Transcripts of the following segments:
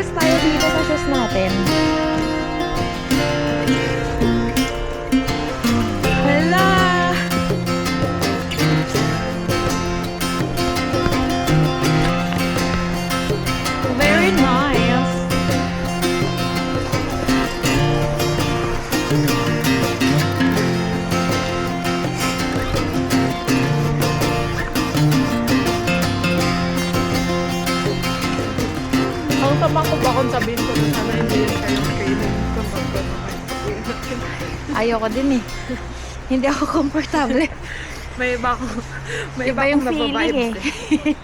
Relax tayo dito sa shoes natin. Hala! Very nice. Ang tama ko ba kung sabihin ko na sana hindi yun kayong training kung bago Ayoko din eh. Hindi ako komportable. may iba ko may Iba iba yung akong feeling nababibes eh.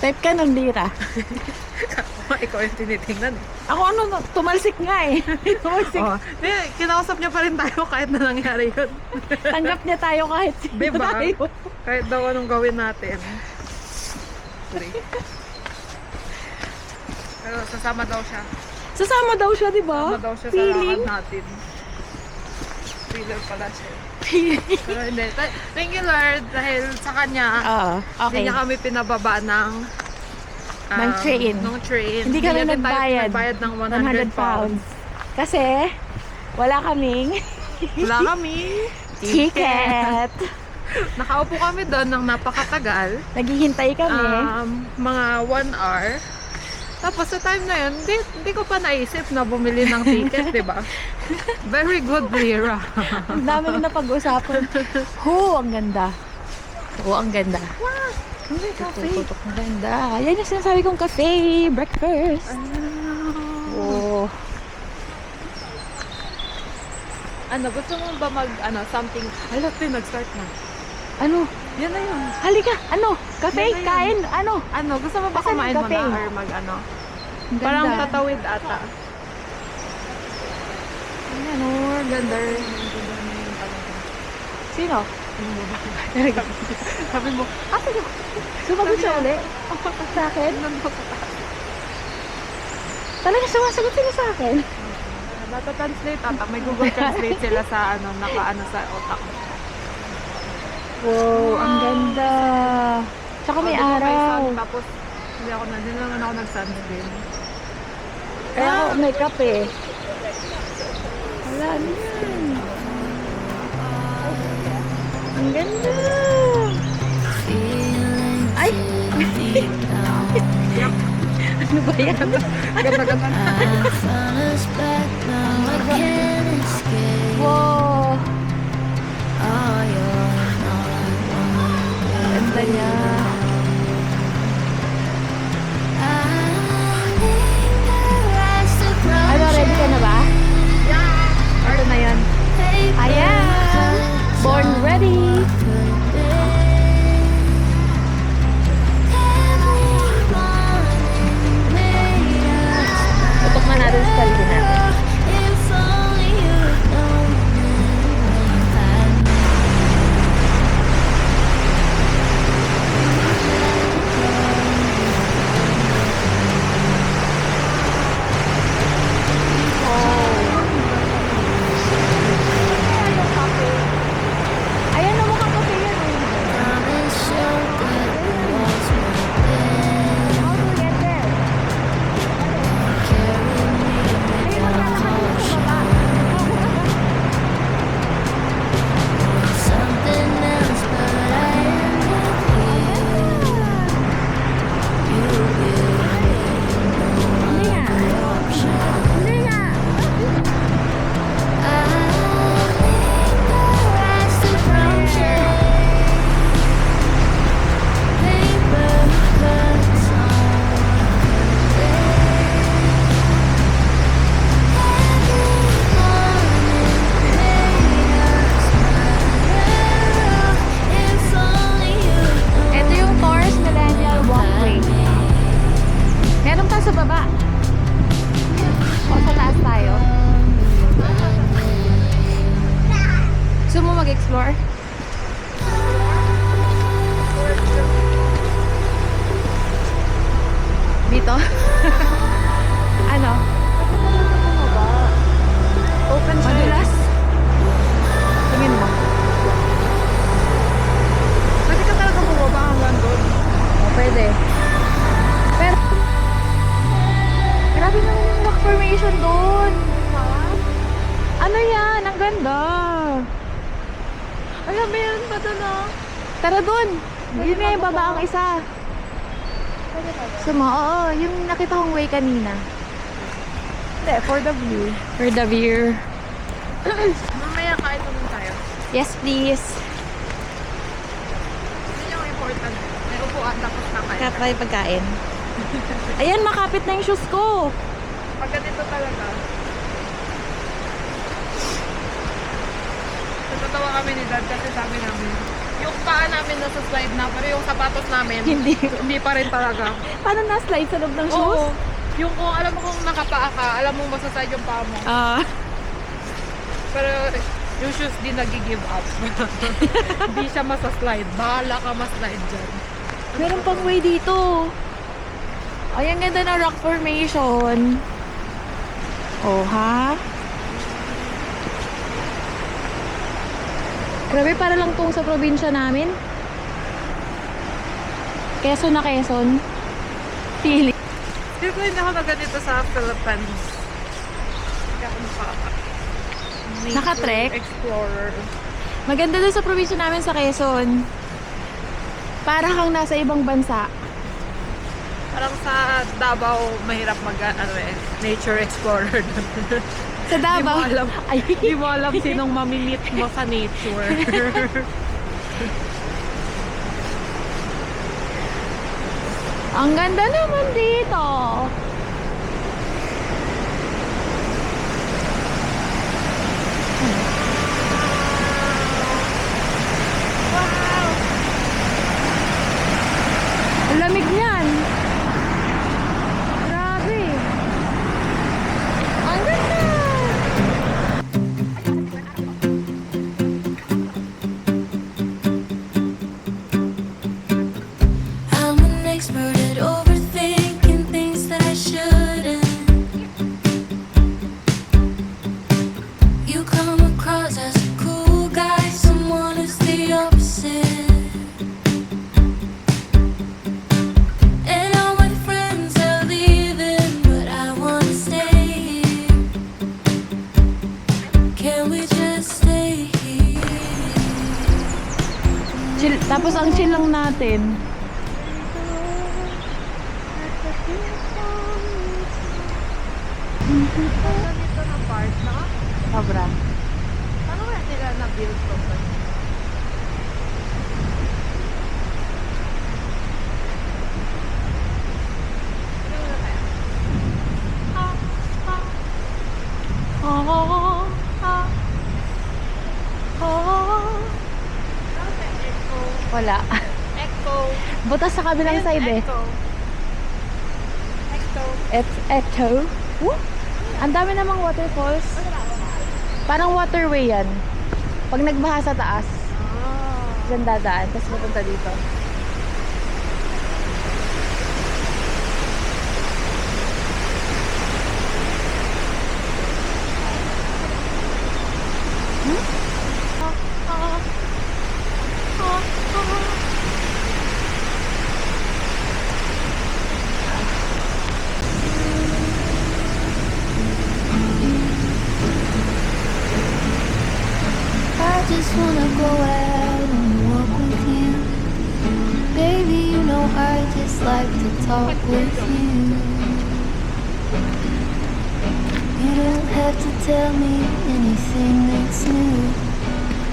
Type ka ng lira. Ikaw yung tinitingnan eh. Ako tumalsik nga eh. Tumalsik. Oh, kinausap niya pa rin tayo kahit na nangyari yun. Tanggap niya tayo kahit sino Diba? tayo. Kahit daw anong gawin natin. Sorry. Pero sasama daw siya. Sasama daw siya, di ba? Sasama daw siya sa Feeling. lakad natin. Thriller pala siya. Pero hindi. Thank you Lord dahil sa kanya Okay. hindi niya kami pinababa ng train. ng train. Hindi kami niya din tayo nagbayad. nagbayad ng 100 pounds. Kasi, wala kaming Wala kami. ticket. Nakaupo kami doon ng napakatagal. Naghihintay kami. Mga 1 hour. Tapos sa time na yun, hindi ko pa naisip na bumili ng ticket, di ba? Very good, Lira. Ang dami na pag-usapan. Ang ganda. Ang ganda. Wow! May cafe. Tutok, ang ganda. Yan yung sinasabi kong cafe. Breakfast. Oh. Ano, gusto mo ba something? Hala, nag-start na. Ano? Yan na yun. Halika. Ano? Cafe? Yan na yun. Kain? Ano? Ano, gusto mo ba Asan kumain yung mo na? cafe? Or mag-ano? Ang ganda. Parang tatawid ata. Ano? Ganda. Sino? Sabi mo, sige. Sumagot siya ulit? Sa akin? Talaga sumasagot sila sa akin? Nata-translate ata. May Google Translate sila sa nakaano sa otak mo. Wow, ang ganda. Tsaka may Di ba araw. sun, tapos hindi naman ako nag-sunscreen. Kaya ako may kape. Wala, ano yan? Ang ganda. Ay! Ano ba yan? Ganda-ganda. Wow! Ganda niya. Ano, ready ka na ba? Yeah! Ito na yan. Ayan! Born ready! Tutok na natin sa sarili natin. Ayan na mukhang kape yan. How to get there? Ayun na nakalakad sa baba. Hindi nga. Hindi nga. Ito yung Taurus Millennial Walkway. Meron pa sa baba. O, sa taas tayo. Gusto mo mag-explore? Dito? Ano? Open siya. Madulas? Tingin mo. Pwede ka talaga bumaba hanggang doon. O, pwede. Alam, meron pa doon oh. Tara dun. Yun nga yung baba ang isa. Oo, yung nakita kong way kanina. Hindi, for the view. For the view. Mamaya kain naman tayo. Yes, please. Yun yung important. May upuan tapos kakain. Kapay pagkain. Ayan, makapit na yung shoes ko. Pag ganito talaga. Natatawa kami ni Dad kasi sabi namin, yung paa namin nasa slide na, pero yung sapatos namin, hindi pa rin talaga. Paano na-slide sa loob ng shoes? Oo. Yung kung alam mo kung nakapaa ka, alam mo masaslide yung paa mo. Pero yung shoes di nag-give up. Hindi siya masaslide. Bahala ka maslide dyan. Meron pang way dito. Ay, ang ganda ng rock formation. Oh, ha? Grabe, para lang tong sa probinsya namin. Quezon na Quezon. Pili. Hindi ko hindi ako na ganito sa Philippines. Kaya ako Naka-trek? Explorer. Maganda doon sa probinsya namin sa Quezon. Para kang nasa ibang bansa. Parang sa Davao, mahirap nature explorer. Sa Davao. Di mo alam sinong mamimit mo sa nature. Ang ganda naman dito. Wow! Ang lamig niyan. Grabe. Ang ganda. I'm an expert at overthinking things that I shouldn't. You come across as a cool guy, someone who's the opposite. And all my friends are leaving, but I wanna stay here. Can we just stay here? Chill, tapos ang chill lang natin. Ganito na part, no? Sobra. Paano kaya nila na-build to? Wala. Echo. Butas sa kabilang side eh. Echo. Echo. Eto. Ang dami namang waterfalls. Parang waterway yan. Pag nagbaha sa taas, dyan dadaan. Tapos mapunta dito. I just wanna go out and walk with you. Baby, you know I just like to talk with you. You don't have to tell me anything that's new.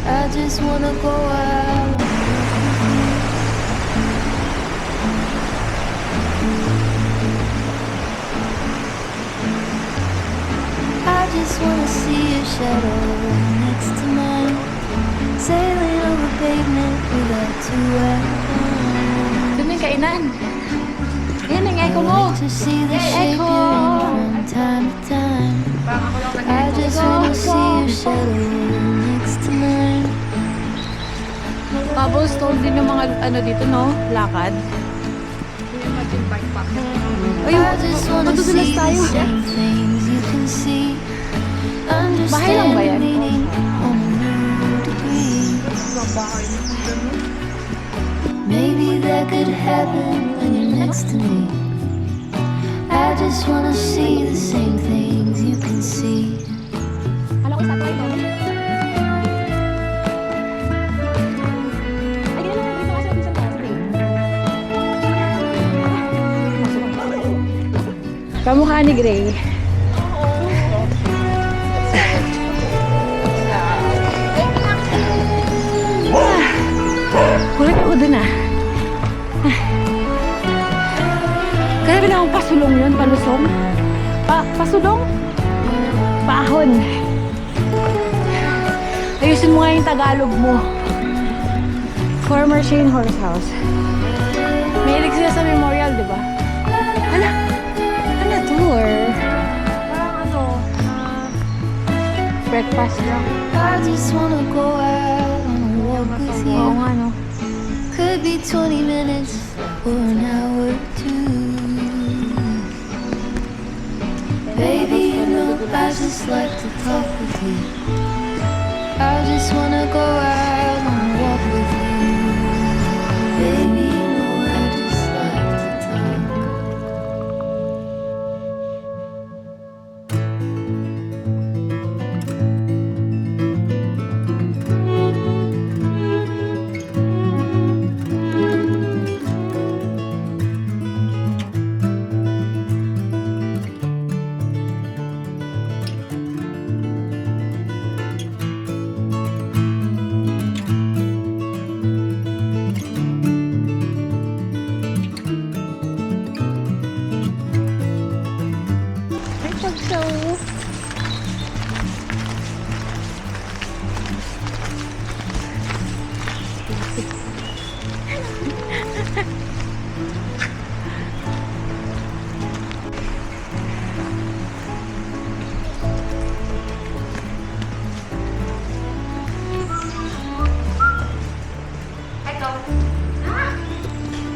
I just wanna go out and walk with you. I just wanna see your shadow next to mine, sailing over pavement without two at home. Doon yung kainan. Ayan ang echo mo. To see the shape Echo. you're in from time to time. Parang ako lang I just wanna see your shadow next to mine. Cobblestone din yung mga ano dito, no? Lakad. imagine bike pack. Ayun, I just wanna matutulas see the tayo. same things you can see. Bahay lang Understand ba the yan? meaning on a new degree. Babae mo ganun. Maybe that could happen when you're next to me. I just wanna see the same things you can see. Alam ko sa tayo. Kamukha ni Gray. Kulit ako dun ah. Kaya akong pasulong yun, palusong. Pasulong? Paahon. Ayusin mo nga yung Tagalog mo. Former Shane Horse House. Mahilig sila sa memorial, di ba? Ano tour? Parang Breakfast lang. I just wanna go out on a walk with Oo you. nga, no? Could be 20 minutes or an hour or two. Baby, you know I just like to talk with you. I just wanna go out on a walk with you. Baby, you know I just like to talk. Ay, pag-show.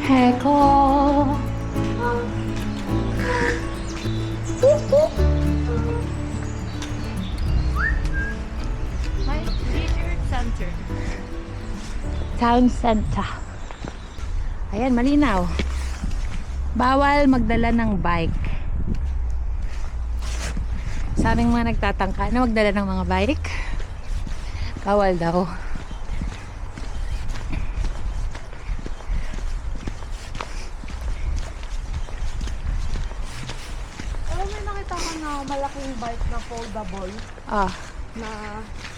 Heko. My leisure center. Town Center. Ayan, malinaw. Bawal magdala ng bike. Sa aming mga nagtatangka na magdala ng mga bike, bawal daw. Alam mo, nakita ko na malaking bike na foldable Ah, na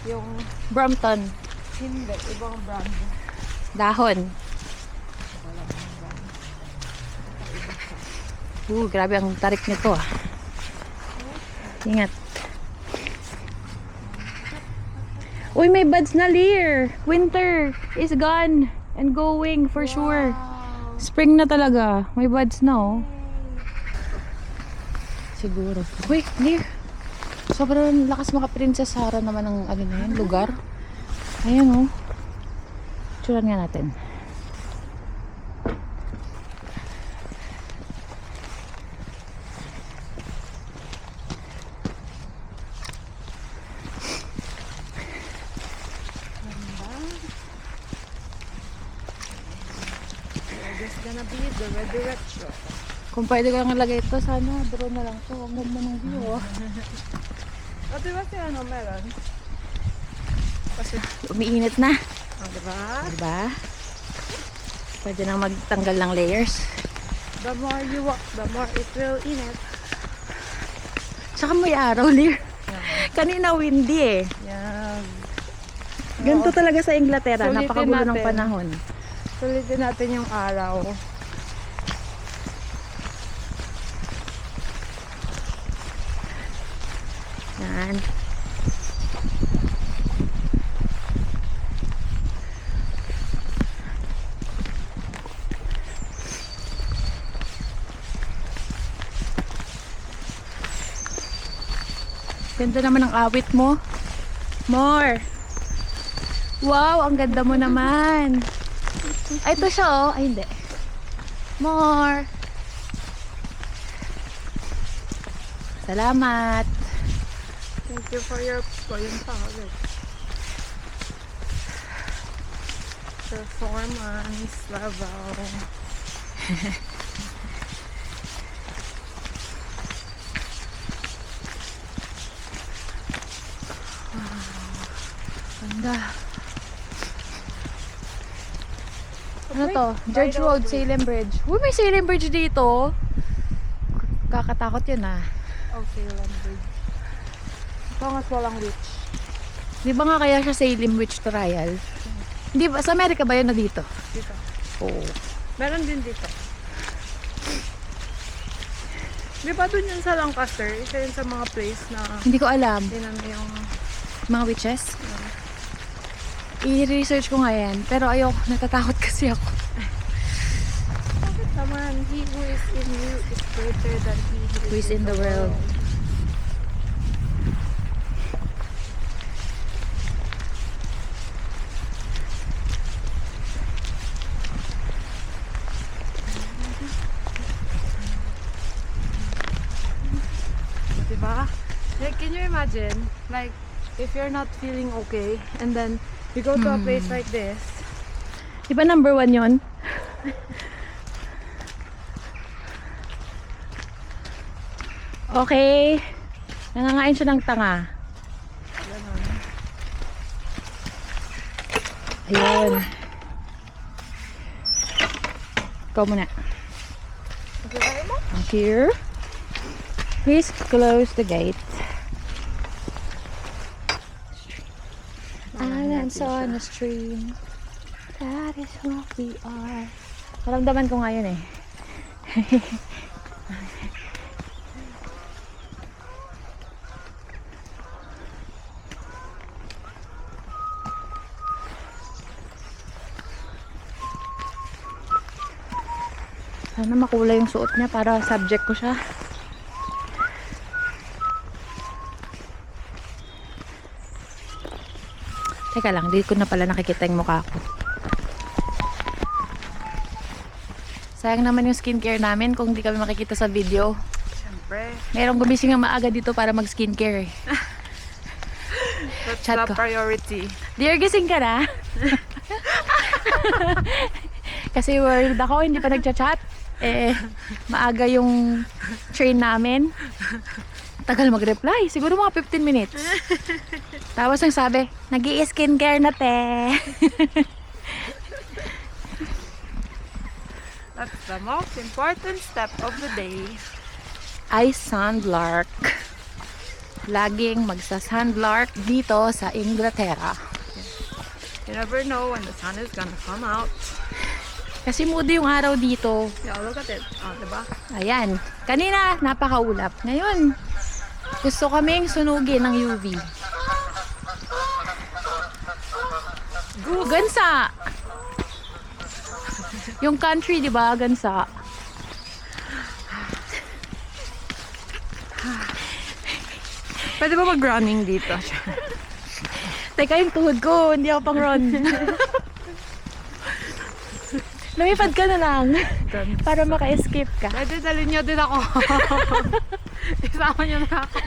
yung Brompton. hindi, ibang brand. Dahon. Grabe ang tarik nito ah. Ingat. Uy, may buds na, Lear. Winter is gone and going for sure. Spring na talaga. May buds na oh. Siguro. Uy, Lear. Sobrang lakas maka-Princess Sarah naman ng ano na yan, lugar. Ayan oh. Turan nga natin. It's gonna be the redirection. Kung pwede ko lang ilagay ito, sana drone na lang ito. Huwag ganda ng view oh. O, diba si ano meron? Kasi, Umiinit na. diba? Diba? Pwede nang magtanggal ng layers. The more you walk, the more it will init. Tsaka may araw, Lear. Kanina windy eh. Yan. Ganito talaga sa Inglaterra. Sulitin Napakagulo ng natin. panahon. Sulitin natin yung araw. Yan. Ganda naman ang awit mo. More. Wow, ang ganda mo naman. Ay, ito siya oh. Ay, hindi. More. Salamat. Thank you for your performance level. Ganda. Ano to? George Road, Salem Bridge. Uy, may Salem Bridge dito. Kakatakot yun ah. Okay, one bridge. Pangas walang witch. Di ba nga kaya siya Salem Witch Trial? Hindi ba? Sa Amerika ba yun na dito? Dito. Oo. Meron din dito. Di ba dun yun sa Lancaster? Isa yun sa mga place na Hindi ko alam. tinan mo yung... Mga witches? I-research ko nga yan. Pero ayoko, natatakot kasi ako. Bakit naman? He who is in you is greater than he Who is in the world. Diba? Like, can you imagine? Like, if you're not feeling okay, and then you go to a place like this, Di ba number 1 yun? Okay. Nangangain siya ng tanga. Ayun. Ikaw muna. Here. Please close the gate. Islands on a stream. That is what we are. Maramdaman ko nga yun eh. Sana makulay yung suot niya para subject ko siya. Teka lang, di ko na pala nakikita yung mukha ko. Sayang naman yung skincare namin kung di kami makikita sa video. syempre, Merong gumising ng maaga dito para mag skincare eh. that's Chat the ko. priority. Dear, gising ka na? Kasi worried ako, hindi pa nagchat-chat. Eh, maaga yung train namin. Tagal mag-reply. Siguro mga 15 minutes. Tapos ang sabi, nag-i-skincare na te. That's the most important step of the day. Ay, sandlark. Laging magsa-sandlark dito sa Inglaterra. You never know when the sun is gonna come out. Kasi moody yung araw dito. Yeah, look at it. Oh, diba? Ayan. Kanina, napakaulap. Ngayon, gusto kaming sunugin ng UV. Gansa! Yung country, di ba? Gansa. Pwede ba mag-running dito? Teka, yung tuhod ko, hindi ako pang run. Lumipad ka na lang para maka-escape ka. Pwede dalhin nyo din ako. Isama nyo na ako.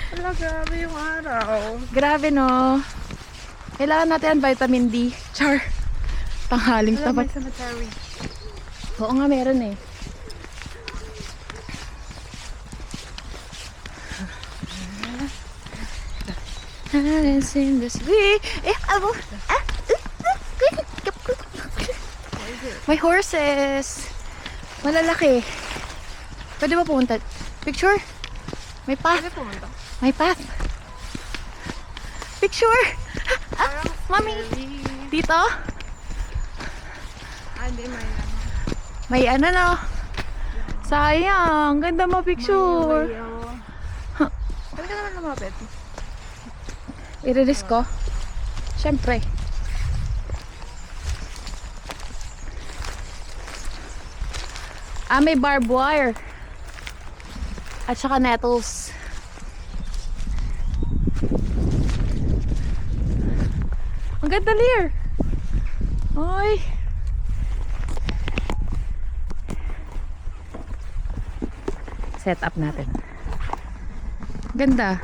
Wala, grabe yung araw. Grabe no. Kailangan natin ang vitamin D. Char. Tanghaling Wala, may tapat. cemetery. Oo nga, meron eh. In the sea. May horses. Malalaki. Pwede ba pumunta? Picture? May path. Pwede pumunta. May path. Picture. Mami. Dito. Ah, hindi, may ano. May ano no. Sayang. Ganda mo picture. Pwede ka naman lumapit. I-release ko. Siyempre. May barbed wire. At saka nettles. Ang ganda, Lear. Ay. Set up natin. Ganda.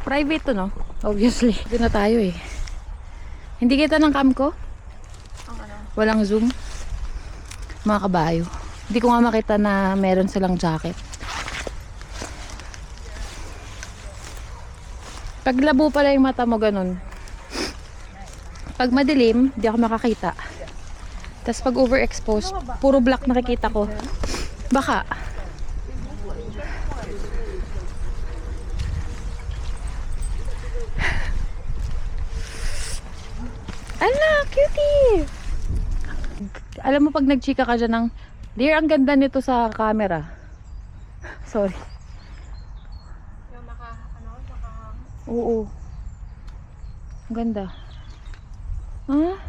Private to, no? Obviously. Doon na tayo eh. Hindi kita ng cam ko? Ang ano? Walang zoom. Mga kabayo. Hindi ko nga makita na meron silang jacket. Pag labo pala yung mata mo ganun. Pag madilim, hindi ako makakita. Tapos pag overexposed, puro black nakikita ko. Baka. Ala, cutie! Alam mo pag nagchika ka dyan ng, dear, ang ganda nito sa camera. Sorry. Yung naka... Oo. Ang ganda. Ah?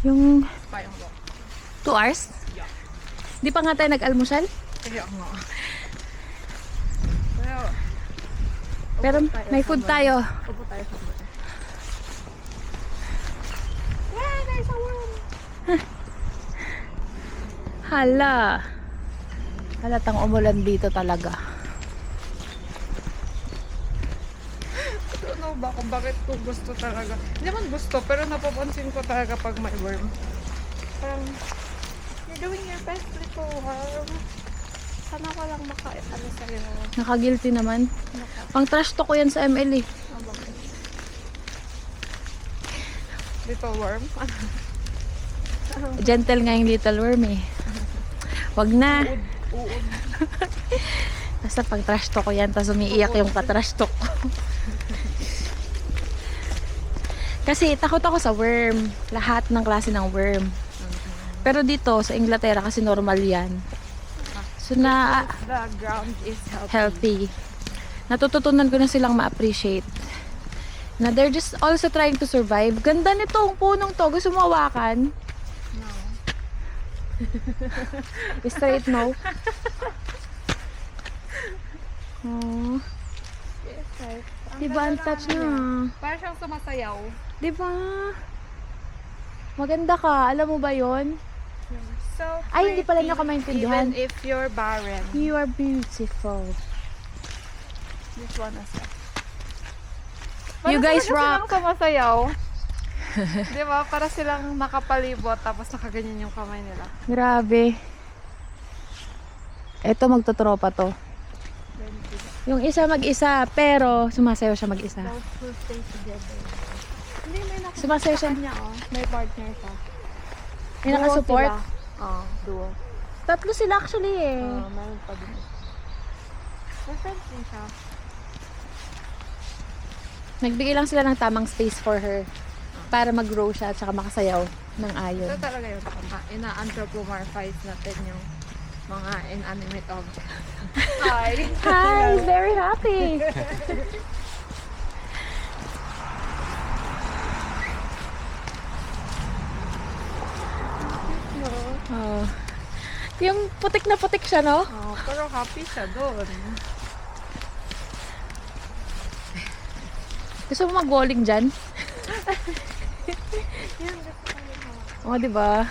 Yung Payong walk. 2 hours? Yeah. Di pa nga tayo nag-almusal? Kaya nga. Pero may food tayo. Upo tayo sa mga. Yeah, there's a worm. Hala. Halatang umulan dito talaga. Ano ba kung bakit ko gusto talaga? Hindi naman gusto, pero napapansin ko talaga pag may worm. Parang, you're doing your best, little worm. Sana ko lang ano sa'yo. Nakagilty naman. Pang trash to ko yan sa ML eh. Ah, bakit? Little worm? Gentle nga yung little worm eh. Wag na. Uod. Basta pang trash to ko yan, tapos umiiyak yung ka-trash to ko. Kasi takot ako sa worm. Lahat ng klase ng worm. Pero dito, sa Inglaterra, kasi normal yan. So na The ground is healthy. healthy. Natututunan ko na silang ma-appreciate. Na they're just also trying to survive. Ganda nitong punong to. Gusto mo hawakan? No. Straight no. Oh. Yes, right. Diba ang touch na? Parang siyang sumasayaw. Diba? Maganda ka. Alam mo ba yon? So Ay, hindi pala niya ka pretty, maintindihan. Even if you're barren. You are beautiful. This one as well. You guys rock. Parang sumasayaw. Di ba? Para silang nakapalibot tapos nakaganyan yung kamay nila. Grabe. Ito magtotropa to. Yung isa mag-isa, pero sumasayaw siya mag-isa. Those who stay together. Hindi, may nakita Sumasayaw siya. niya, oh. May partner siya. May nakasupport. Oo, duo. Tatlo sila actually eh. Meron pa din. May friends din siya. Nagbigay lang sila ng tamang space for her para mag-grow siya at saka makasayaw ng ayon. Ito talaga yung ina-anthropomorphize natin yung mga inanimate objects. Hi! Hi! Very happy! Oh. Yung putik na putik siya, no? Oh, pero happy siya doon. Gusto mo mag-walling dyan? Oo, di ba?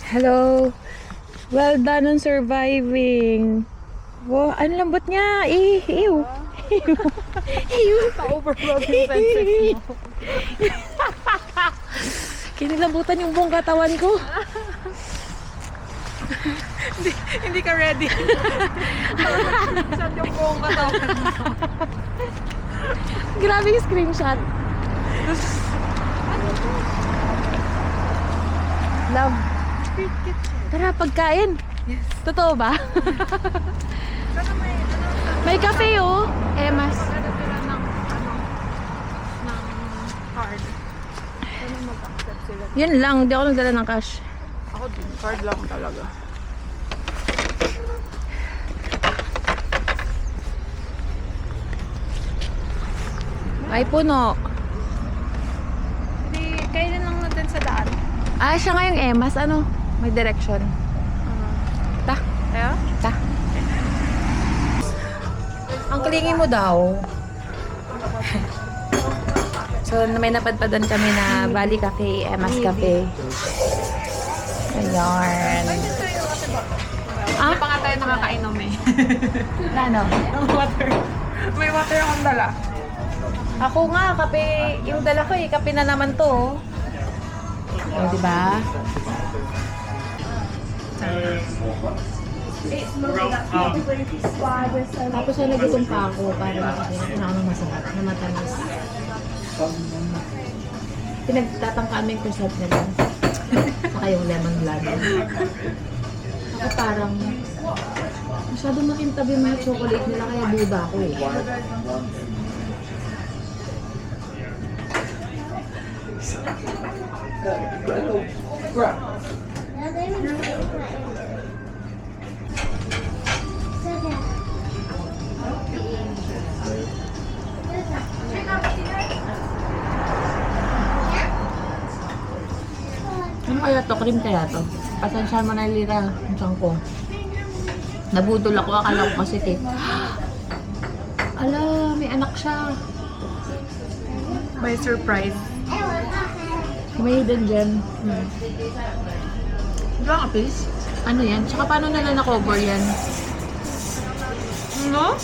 Hello! Well done on surviving! Wow, ang lambot niya! Ew! Ew! Pa-overload yung senses mo. Kinilambutan yung buong katawan ko. Hindi ka ready. Saan yung buong katawan mo? Grabe yung screenshot. Love. Tara, pagkain. Yes. Totoo ba? Sana may May cafe oh. Emas. Maganda sila ng card. Sana mag-accept sila. Yun lang, hindi ako nagdala ng cash. Ako din, card lang talaga. Ay, puno. Hindi, kailan lang natin sa daan. Ah, siya nga yung Emas. Ano? May direction. Ta. Kaya? Ta. Ang klingi mo daw. So, may napadpadan kami na Valley Cafe, Emas Cafe. Ayan. Hindi pa nga tayo nakakainom eh. Ano? Ng water. May water akong dala. Ako nga, kape, yung dala ko eh, kape na naman to. Oh, diba? Tapos na nagutom pa ako para makakain na ako ng masarap na matamis. Pinagtatangkamin ko sa nila. Saka yung lemon lime. Ako parang masyadong makintab yung mga chocolate nila kaya duda ako eh. Ano kaya to? Cream kaya to? Pasensyahan mo na Lira, yung tiyan ko. Nabudol ako, akala ko kasi cake. Ala, may anak siya. By surprise. May hidden gem. Diba nga, please? Ano yan? Tsaka paano nila na-cover yan? No?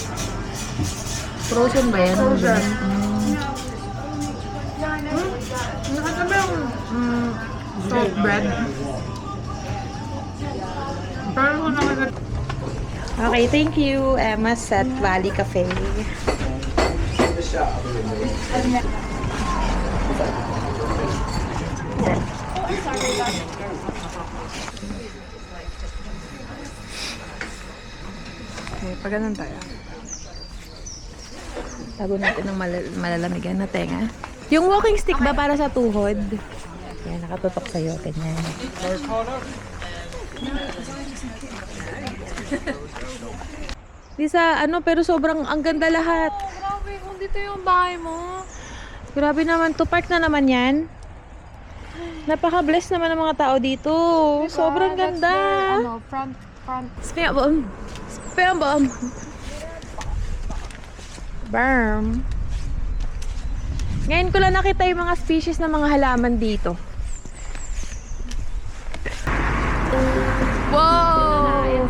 Frozen ba yan? Frozen. Mm. Nakasama yung salt bread. Parang ko naman. Okay, thank you, Emma Set Valley Cafe. Okay, pag ganun tayo. Tago natin ng malalamigan na tenga. Yung walking stick ba para sa tuhod? Yan, nakatutok sa'yo. Ganyan. Lisa, pero sobrang ang ganda lahat. Grabe, kung dito yung bahay mo. Grabe naman to. Park na naman yan. Napaka-bless naman ng mga tao dito. Sobrang ganda. Front. Spam bomb. Spam bomb. Berm. Ngayon ko lang nakita yung mga species ng mga halaman dito. Wow!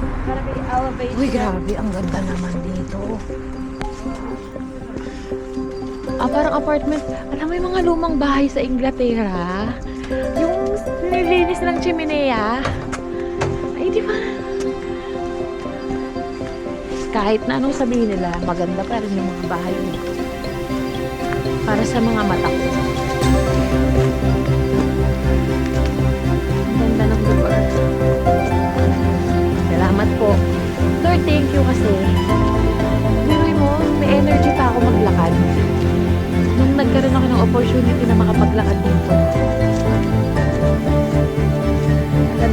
Uy, grabe. Ang ganda naman dito. Parang apartment. Alam mo yung mga lumang bahay sa Inglaterra? Yung nilinis ng chimenea. Ay, di ba? Kahit na anong sabihin nila, maganda pa rin yung mga bahay dito. Para sa mga mata ko. Ang ganda ng lugar. Salamat po. Lord, thank you kasi biruin mo, may energy pa ako maglakad. Nung nagkaroon ako ng opportunity na makapaglakad dito.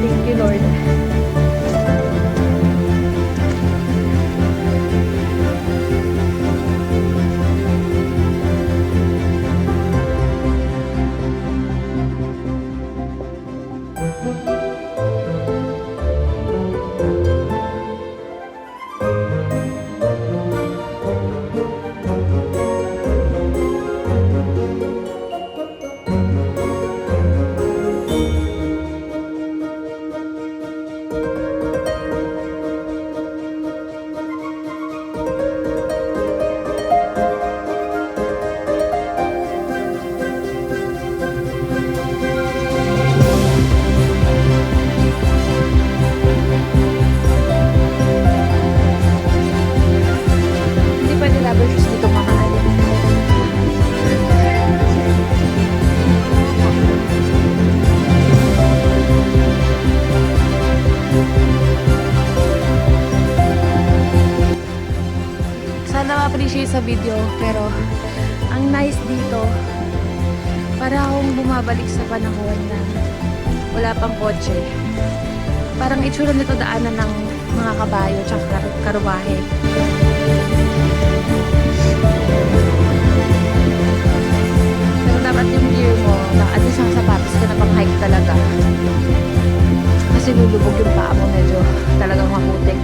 Thank you, Lord. sa video, pero ang nice dito, para akong bumabalik sa panahon na wala pang kotse. Parang itsura nito daanan ng mga kabayo tsaka karuwahe. Pero dapat yung gear mo, at least ang sapatos ka na pang hike talaga. Kasi lulubog yung paa mo, medyo talagang maputik.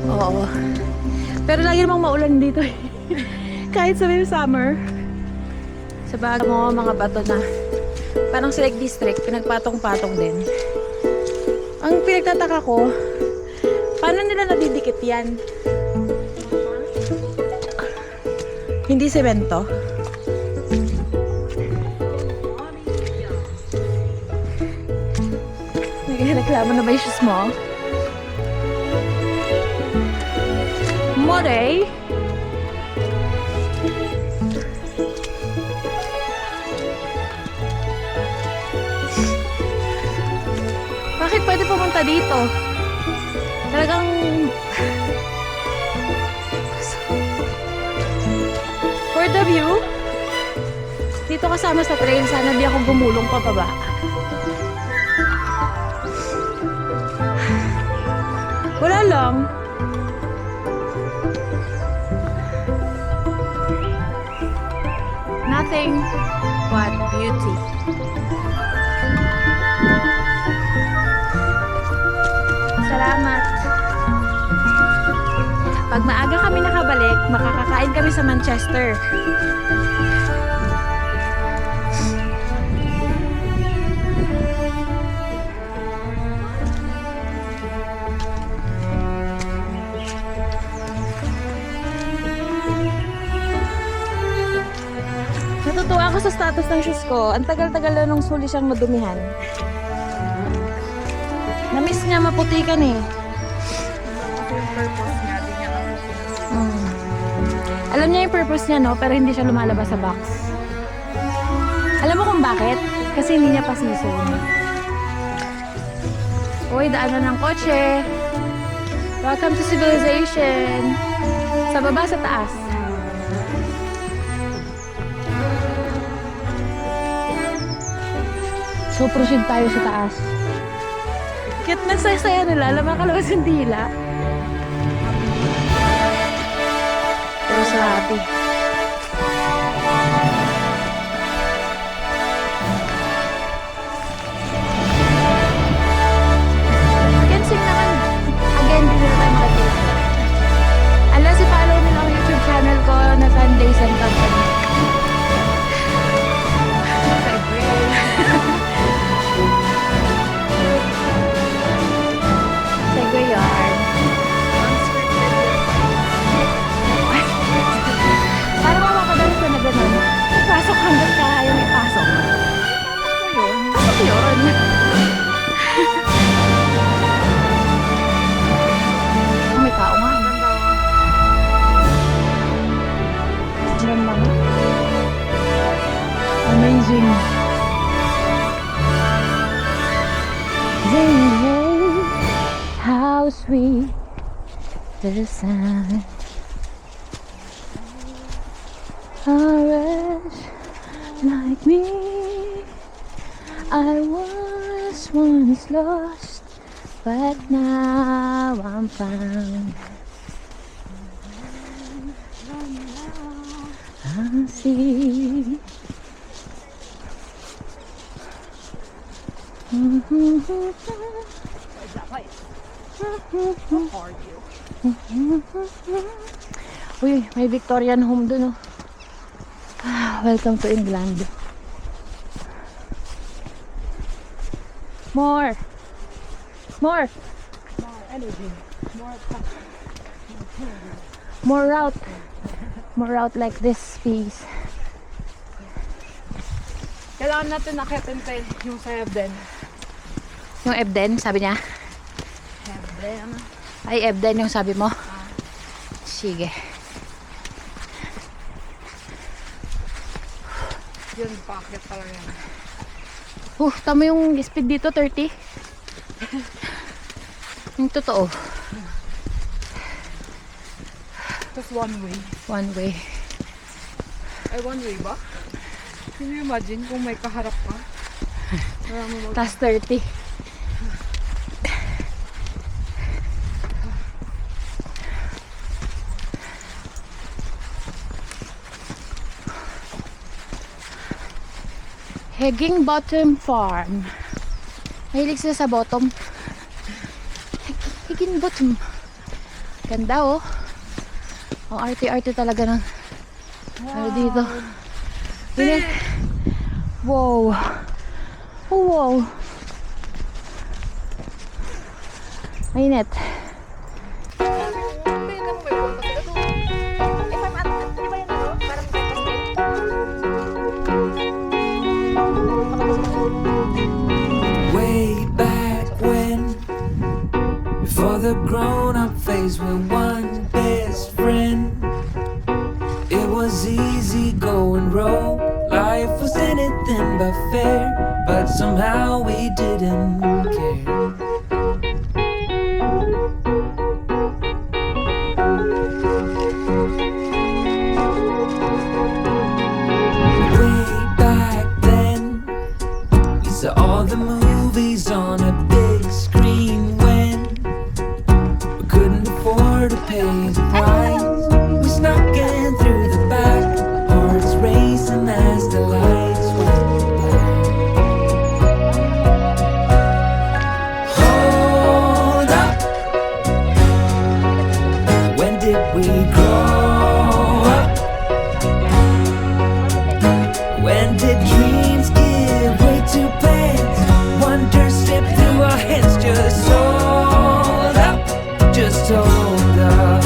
Oo. Pero lagi namang maulan dito. Kahit sa summer. Sa bago mo, mga bato na. Parang sa Lake District, pinagpatong-patong din. Ang pinagtataka ko, paano nila nadidikit yan? Hindi semento? Reklamo na ba yung shoes mo? More? Bakit pwede pumunta dito? Talagang... For the view, dito kasama sa trail, sana di ako gumulong pababa. Wala lang. Nothing but beauty. Salamat. Pag maaga kami nakabalik, makakakain kami sa Manchester. Natutuwa ako sa status ng shoes ko. Ang tagal-tagal na nung suli siyang madumihan. Na-miss niya maputikan eh. Kasi yung purpose niya, di niya kami Mm. Alam niya yung purpose niya, no? Pero hindi siya lumalabas sa box. Alam mo kung bakit? Kasi hindi niya pa season. Uy, daanan ng kotse. Welcome to civilization. Sa baba, sa taas. So, proceed tayo sa taas. Cute na saya nila. Alam mo, kalabas yung dila. Pero sa happy. Kensing naman. Again, hindi na tayo makikita. Alas, i-follow nila ang YouTube channel ko na Sundays and Company. Segway yarn. Para mapapadalas ko na gano'n. Pasok hanggang kaya may pasok. Ano yun? Pasok yun. Oh, may tao nga. Ang ganda nga. Amazing. Zing, how sweet the sound. A rush like me. I was once lost, but now I'm found. I see. Uy, may Victorian home dun, oh. Welcome to England. More. More. More energy. More route. More route like this, please. Kailangan natin nakitin yung sa Ebden. Yung Ebden, sabi niya. Ebden. Ay, Ebden yung sabi mo. Sige. Yun, packet talaga yan. Tama yung speed dito, 30. Yung totoo. Just one way. One way. Ay, one way ba? Can you imagine kung may kaharap ka? Wala mo mag... Tas 30. Higginbottom Farm. Mahilig sila sa bottom. Higginbottom. Ganda, oh. Ang arte-arte talaga ng ano dito. Init. Wow. Oh, wow. Mainit. Way back when somehow we didn't care. Way back then, we saw all the movies on a big screen when we couldn't afford to pay the price. We snuck in through the back, hearts racing as the lights went black. Hold up, when did we grow up? When did dreams give way to plans? Wonder slip through our hands. Just hold up, just hold up.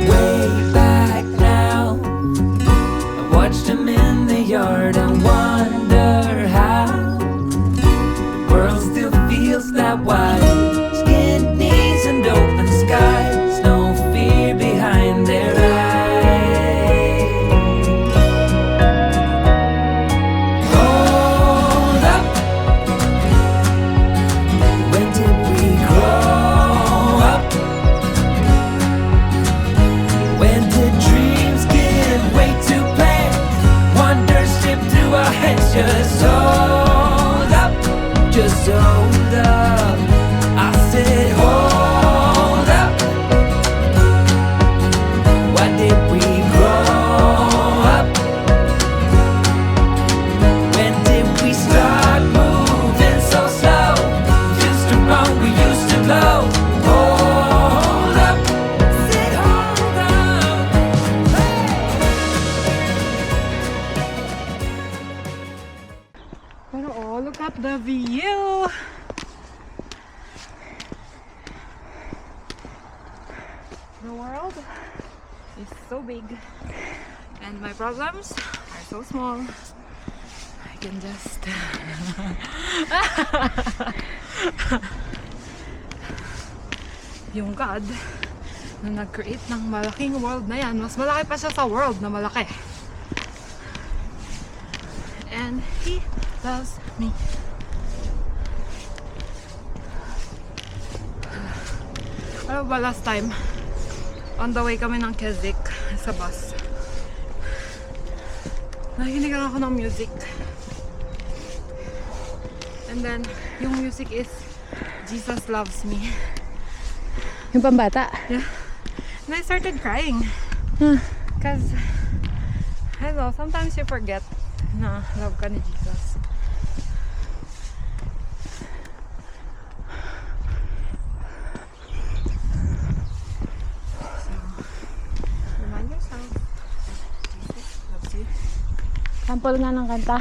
Way back now, I watched him in the yard and wonder how the world still feels that wide. Skin knees and open skies, no fear behind their eyes. Hold up, when did we grow up? When did dreams give way to plans? Wonder slip through our hands. Just hold up, just hold up. I said hold up. Why did we grow up? When did we start moving so slow? Just around we used to blow. Hold up, said hold up. Pero oh, look at the view! The world is so big and my problems are so small. I can just yung God na nag-create ng malaking world na yan, mas malaki pa siya sa world na malaki. And He loves me. Alam ba last time, on the way kami ng Keswick sa bus, nakikinig ako ng music. And then, yung music is Jesus Loves Me. Yung pambata. Yeah. And I started crying. Huh. Because, I don't know, sometimes you forget na love ka ni Jesus. So, remind yourself that Jesus loves you. Sample nga ng kanta.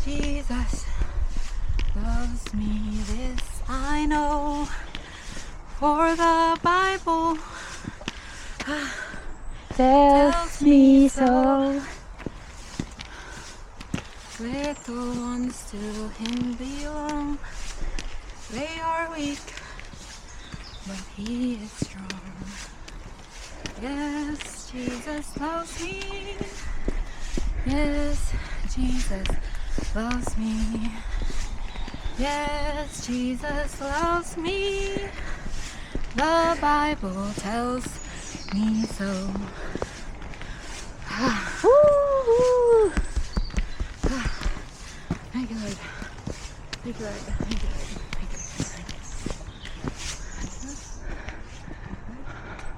Jesus loves me, this I know, for the Bible Tells me so. little ones to Him belong. They are weak, but He is strong. Yes, Jesus loves me. Yes, Jesus loves me. Yes, Jesus loves me. The Bible tells me so. Woo! Thank you, Lord. Thank you, Lord. Thank you, Lord. Thank you,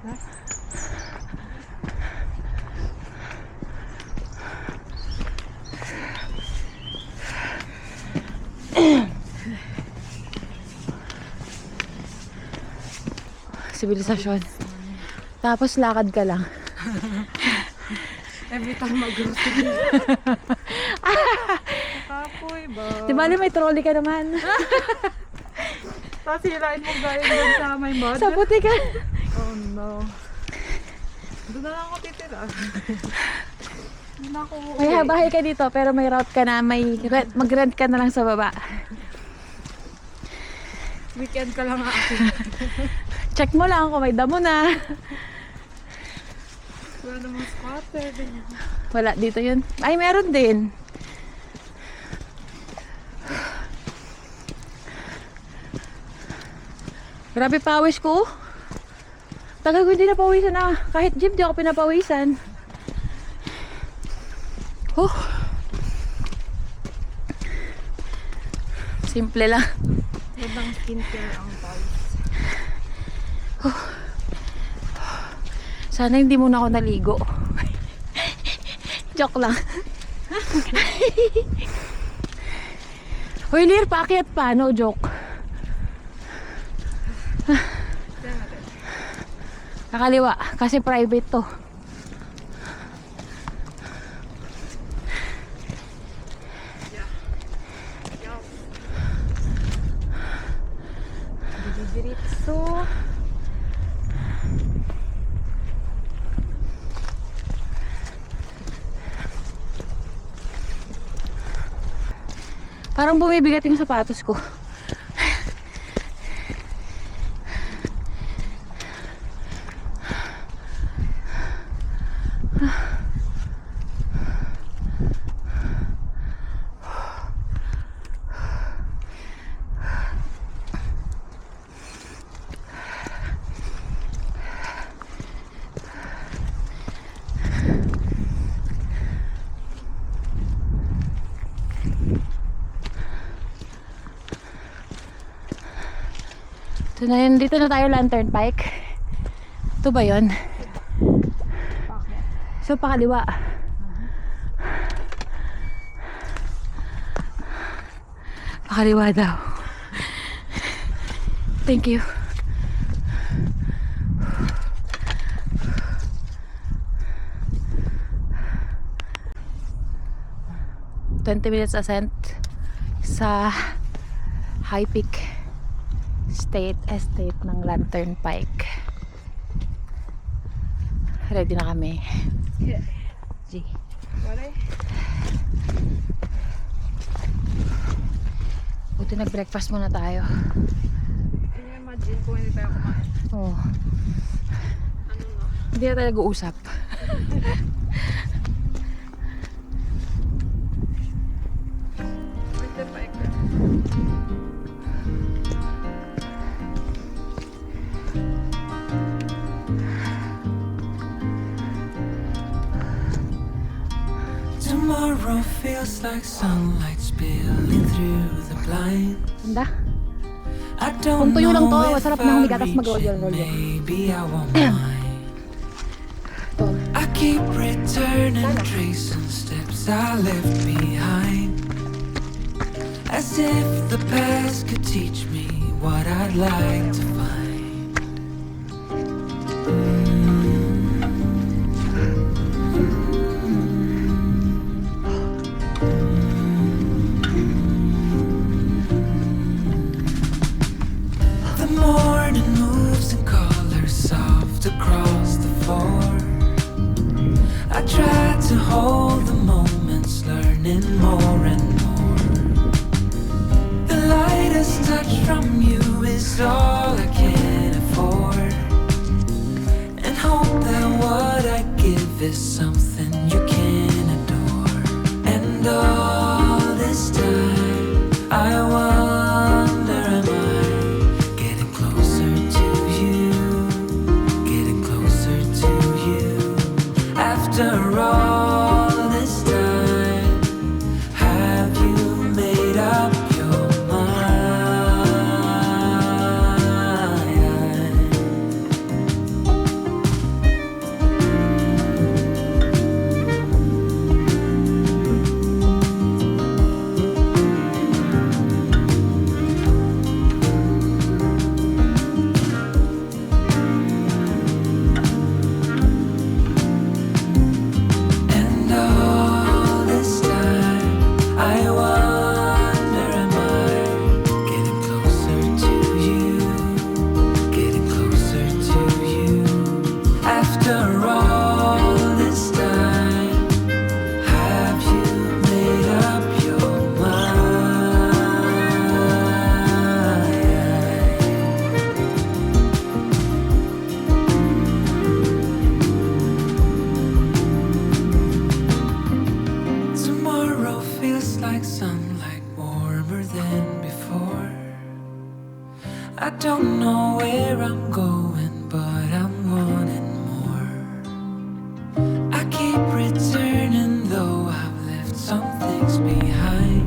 Lord. Sibilisasyon. Tapos lakad ka lang. Every time mag-grocery. Apoy ba? Di ba may trolley ka naman? Tapos hilain mo gaya doon sa may mud. Sa puti ka. Oh no. Doon na lang ako titira. Doon na ako uuwi. May bahay ka dito pero may route ka na, mag-rent ka na lang sa baba. Weekend ka lang ako. Check mo lang kung may damo na. Wala namang squatter. Ganyan. Wala dito yun. Ay, meron din. Grabe pawis ko. Tagal ko hindi napawisan na. Kahit gym, di ako pinapawisan. Simple lang. Magandang skincare ang pawis. Sana hindi muna ako naligo. Joke lang. Hoy, Lir, paakyat pa. No joke. Diyan natin. Kakaliwa, kasi private to. Diretso. Parang bumibigat yung sapatos ko. Ito na yun. Dito na tayo, Lantern Pike. Ito ba yun? So, pakaliwa. Pakaliwa daw. Thank you. $20 ascent sa High Peak State Estate ng Lantern Pike. Ready na kami. G. Pare. Buti nag-breakfast muna tayo. Can you imagine kung hindi tayo kumain? Oh, Ano na? hindi na tayo nag-uusap. Pwede pa ikaw. Tomorrow feels like sunlight spilling through the blinds. Ganda. I don't Kung tuyo lang to, know if masarap na I'll humiga, tas reach mag-roll-roll it, yun. maybe I won't mind. To. I keep returning, tracing steps I left behind, as if the past could teach me what I'd like to find. The morning moves in colors soft across the floor. I try to hold the moments, learning more and more. The lightest touch from you is all I don't know where I'm going, but I'm wanting more. I keep returning, though I've left some things behind.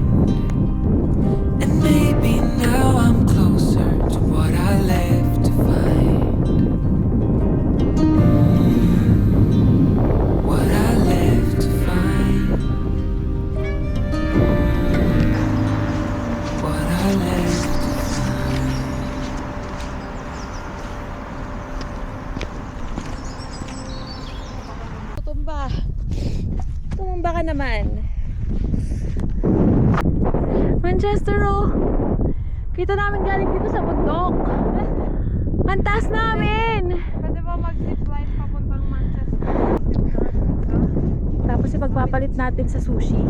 And maybe now I'm closer to what I left to find. What I left to find. What I left to find. Tumumba ka naman. Manchester, oh. Kita namin galing dito sa bundok. Ang taas namin. Pwede ba mag-zipline papuntang Manchester? Tapos ipagpapalit natin sa sushi.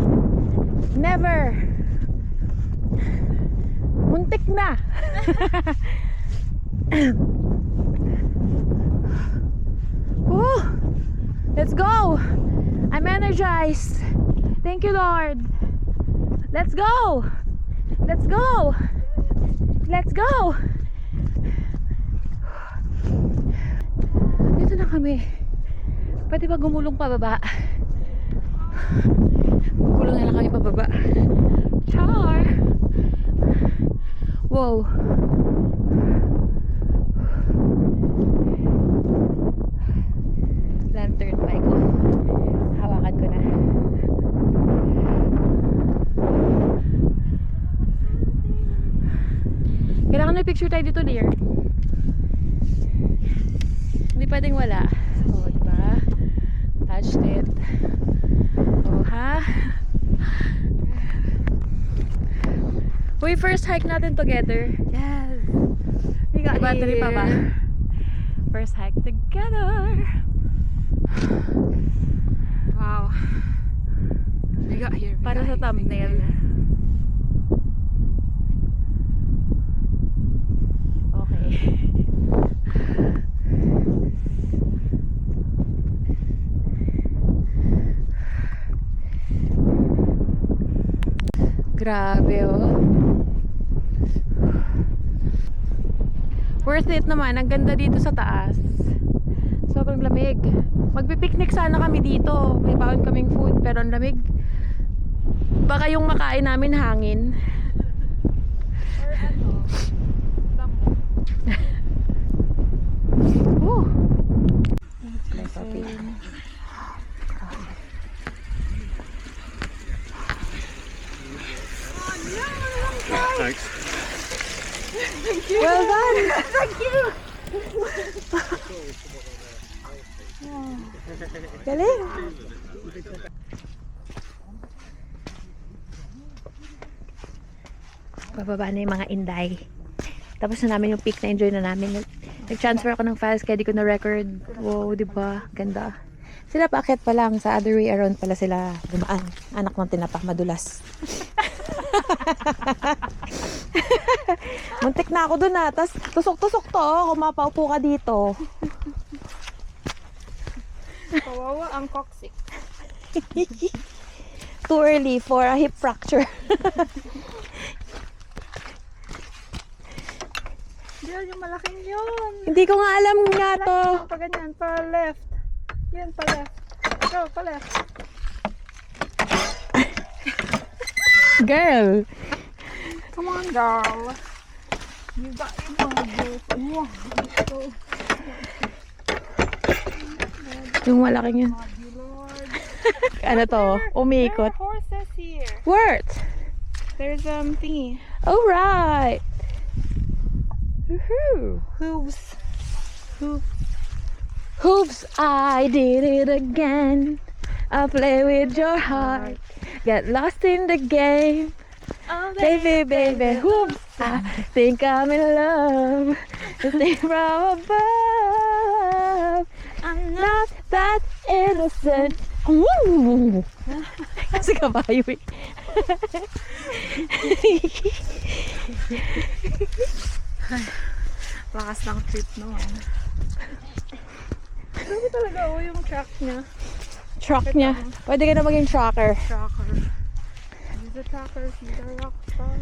Never. Muntik na. Woo! Let's go. I'm energized. Thank you, Lord. Let's go. Let's go. Let's go. Dito na kami. Pwede ba gumulong pababa? Gumulong na lang kami pababa. Char! Wow! Lantern bike ko. Hawakan ko na. Kailangan may picture tayo dito, Lear. Hindi pwedeng wala. O, diba? Touched it. O, ha? Uy, first hike natin together. Yes. We got battery pa ba? First hike together. Wow. We got here. Para sa thumbnail. Okay. Grabe, oh. Worth it naman. Ang ganda dito sa taas. Sobrang lamig. Magpipiknik sana kami dito. May baon kaming food, pero ang lamig. Baka yung makain namin hangin. Or ano? Damo. Woo! Well done! Thank you! Galing! Pababa na yung mga inday. Tapos na namin yung peak, na-enjoy na namin. Nag-transfer ako ng files kaya di ko na-record. Wow, diba? Ganda. Sila paakyat pa lang. Sa other way around pala sila dumaan. Anak ng tinapa, madulas. Muntik na ako dun ha. Tapos tusok-tusok to. Kung mapaupo ka dito. Kawawa ang coccyx. Too early for a hip fracture. Diyan, yung malaking yun. Hindi ko nga alam nga to. Pa ganyan, pa left. Yan, pa left. Go, pa left. Girl. Come on, girl. You got your modules. Yung malaking yun. Ano to? Umiikot. There are horses here. What? There's thingy. Alright. Woohoo. Hooves. Hoops, I did it again. I'll play with your heart. Get lost in the game. Oh, Baby, baby, hoops, I think I'm in love. Think from above. I'm Not that innocent. Woo! Kasi kabayo eh. lakas ng trip noon. Sabi talaga, oh, yung track niya. Truck niya. Pwede ka na maging trucker. Tracker. He's a tracker. He's a rock star.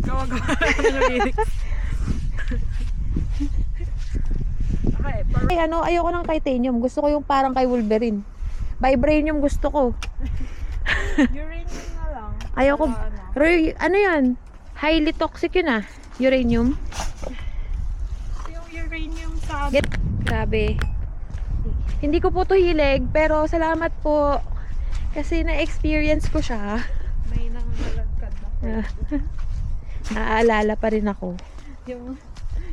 Gawa-gawa lang ng lyrics. Okay, Ay, ano, ayoko ng titanium. Gusto ko yung parang kay Wolverine. Vibranium gusto ko. uranium na lang. Ayoko. Wala, ano. Ano yan? Highly toxic yun ah. Uranium. Yung uranium sa Grabe. Hindi ko po to hilig, pero salamat po. Kasi na-experience ko siya. may nangalagkad na po. Naaalala pa rin ako.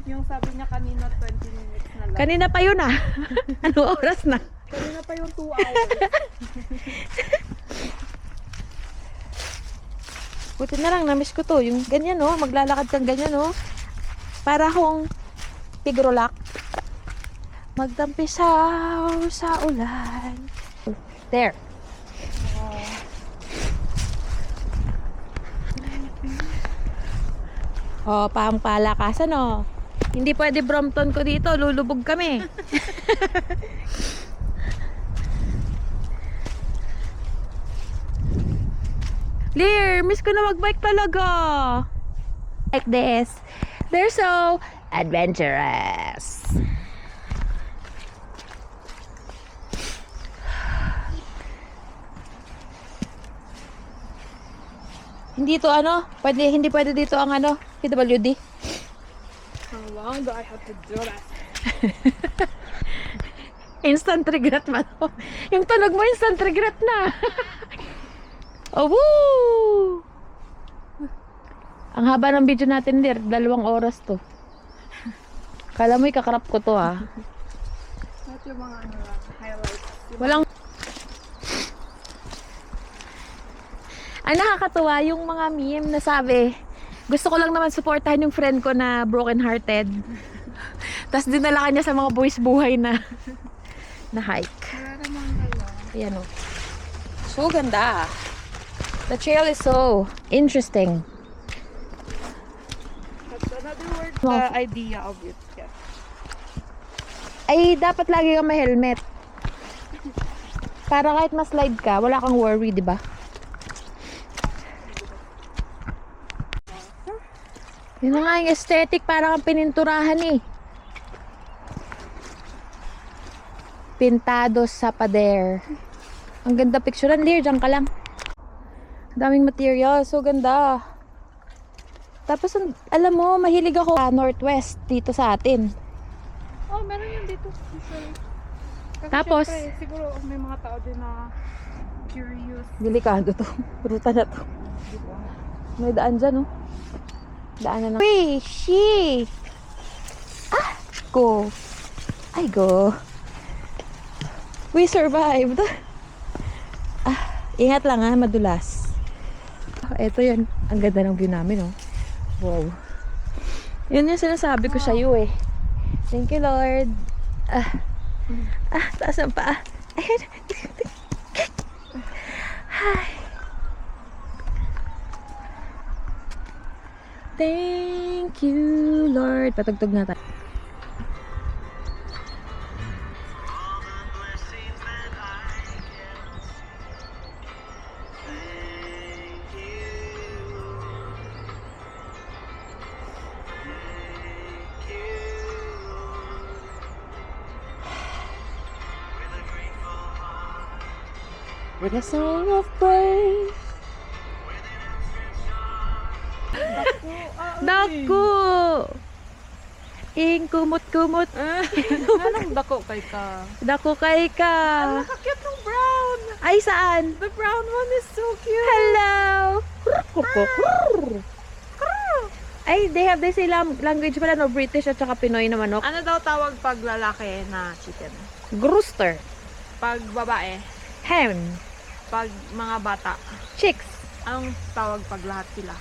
Yung sabi niya kanina 20 minutes na lang. Kanina pa yun ah. Ano oras na? Kanina pa yung 2 hours. Buti na lang, namiss ko to. Yung ganyan no, maglalakad kang ganyan no. Para akong tigrolak. Magtampisaw sa ulan. There. Oh, pang palakasan oh. Hindi pwede Brompton ko dito, lulubog kami. Lear, miss ko na magbike talaga. Like this. They're so adventurous. Hindi to ano, hindi pwede dito ang ano, PWD. How long do I have to do that? Instant regret man. Yung tunog mo, instant regret na. Oh, woo! Ang haba ng video natin, Lir. 2 oras to. Kala mo, ikakrap ko to, ha? At yung mga ano lang, highlights. Walang... Ang nakakatuwa, yung mga meme na sabi, gusto ko lang naman supportahan yung friend ko na broken hearted. Tapos dinala ka niya sa mga boys buhay na hike. Wala namang ano. Ayan o. So ganda. The trail is so interesting. That's another word. The idea of it. Yeah. Ay, dapat lagi kang may helmet. Para kahit ma-slide ka, wala kang worry, di ba? Yun na nga yung aesthetic, para kang pininturahan eh. Pintados sa pader. Ang ganda picturean, Lear, dyan ka lang. Ang daming material, so ganda. Tapos, alam mo, mahilig ako sa northwest dito sa atin. Oh, meron yun dito. Usually. Kasi Tapos, syempre, siguro may mga tao din na curious. delikado to. Ruta na to. Diba? May daan dyan, oh. Daanan na. Uy, she! Ah! Go! Ay, go! We survived! Ah, ingat lang ha, madulas. Ito yun. Ang ganda ng view namin, oh. Wow. Yun yung sinasabi ko sa iyo, eh. Thank you, Lord. Taas ang paa. Ayun. Hi. Thank you, Lord. Patugtog na tayo. With a song of praise. Dako! Ing kumot-kumot. Anong dako kay ka? Dako kay ka. Nakakit ng brown! Ay, saan? The brown one is so cute! Hello! Ay, they have this language pala, no? British at saka Pinoy na manok. Ano daw tawag pag lalaki na chicken? Rooster. Pag babae? Hen. Pag mga bata? Chicks. Anong tawag pag lahat sila?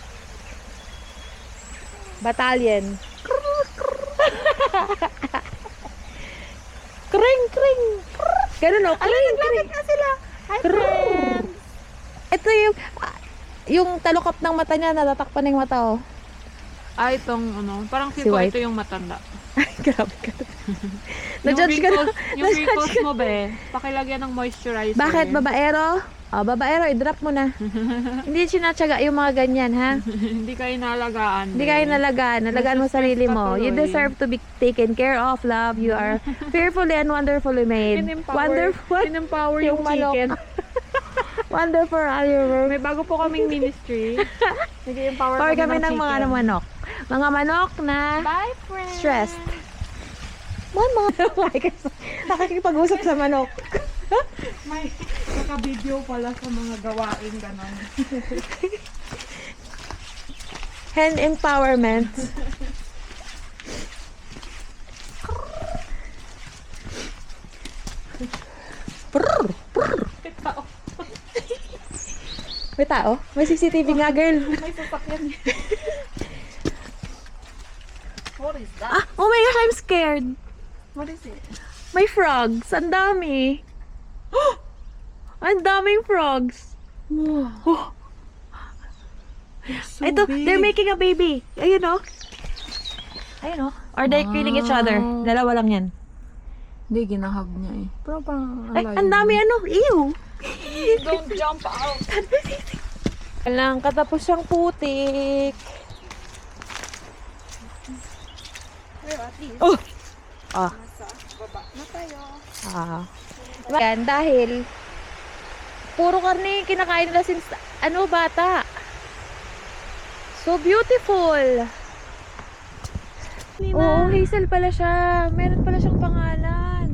Battalion. Kring, kring. Ganun, no? Kring, kring. na sila! Hi, friends! Ito yung talukap ng mata niya, natatakpan ng mata, oh. Ah, itong ano, parang feel Si ko White. ito yung matanda. Ay, grabe ka. Na-judge ka na. Yung wrinkles mo, be, pakilagyan ng moisturizer. Bakit, babaero? Babaero, i-drop mo na. Hindi sinatsaga yung mga ganyan, ha? Hindi kayo nalagaan. Hindi kayo nalagaan. Nalagaan mo sarili mo. You deserve to be taken care of, love. You are fearfully and wonderfully made. Wonderful. In-empower Yung yung manok. chicken. Wonderful all your work. May bago po kaming ministry. Nag-empower Power kami ng chicken. mga manok. Mga manok na Bye, friends! stressed. Mama! Nakakipag-usap sa manok. May naka-video pala sa mga gawain ganon. Hand empowerment. May tao? May CCTV nga, girl. May sasakyan. What is that? Ah, oh my gosh, I'm scared. What is it? May frogs. Ang dami. Ang daming frogs. Oh. So Ito, big. they're making a baby. Ayun oh. Ayun oh. Or they're killing each other. Dalawa lang yan. Hindi, ginahag niya eh. Pero parang Ay, ang dami ano. Ew. Don't jump out. Walang katapos siyang putik. Pero at least, Oh. Ah. nasa baba na tayo. Ah. Yan, dahil puro karne yung kinakain nila since bata. So beautiful. Oo, Hazel pala siya. Meron pala siyang pangalan.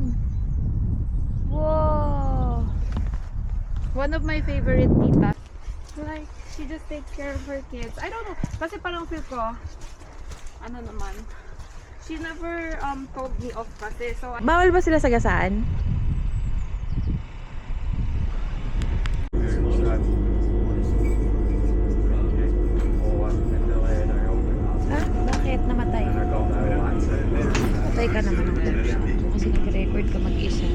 Wow. One of my favorite tita. Like, she just takes care of her kids. I don't know. Kasi parang feel ko, ano naman, she never told me off kasi. So, Bawal ba sila sagasaan? Ah, bakit namatay? Patay ka naman ng kasi nag-record ka mag-isa.